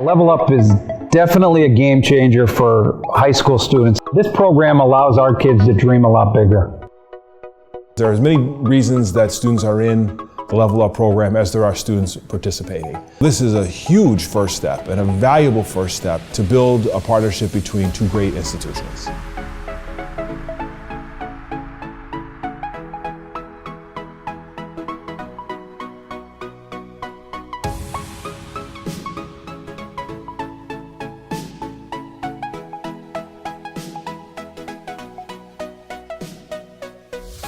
Level Up is definitely a game changer for high school students. This program allows our kids to dream a lot bigger. There are as many reasons that students are in the Level Up program as there are students participating. This is a huge first step and a valuable first step to build a partnership between two great institutions.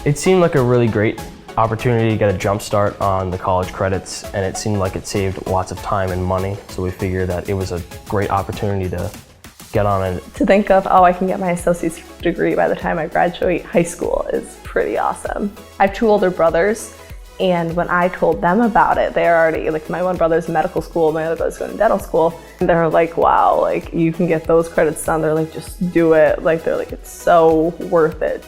It seemed like a really great opportunity to get a jump start on the college credits, and it seemed like it saved lots of time and money, so we figured that it was a great opportunity to get on it. To think of, oh, I can get my associate's degree by the time I graduate high school is pretty awesome. I have two older brothers, and when I told them about it, they're already, like, my one brother's in medical school, my other brother's going to dental school, and they're like, wow, like, you can get those credits done. They're like, just do it. Like, they're like, it's so worth it.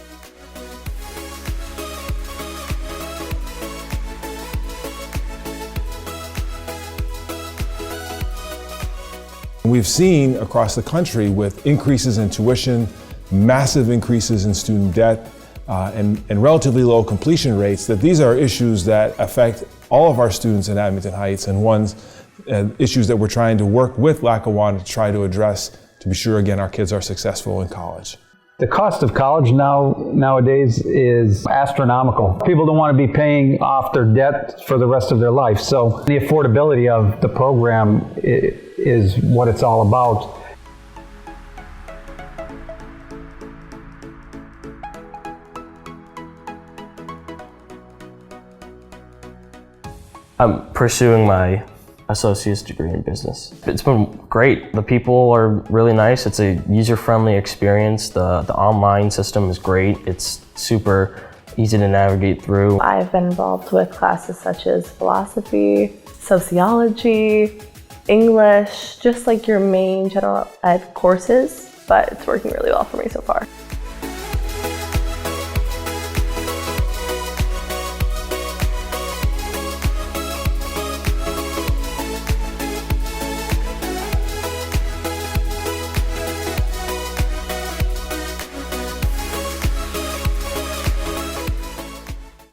We've seen across the country with increases in tuition, massive increases in student debt, and relatively low completion rates, that these are issues that affect all of our students in Abington Heights, and issues that we're trying to work with Lackawanna to try to address to be sure, again, our kids are successful in college. The cost of college nowadays is astronomical. People don't want to be paying off their debt for the rest of their life. So the affordability of the program is what it's all about. I'm pursuing my associate's degree in business. It's been great. The people are really nice. It's a user-friendly experience. The online system is great. It's super easy to navigate through. I've been involved with classes such as philosophy, sociology, English, just like your main general ed courses, but it's working really well for me so far.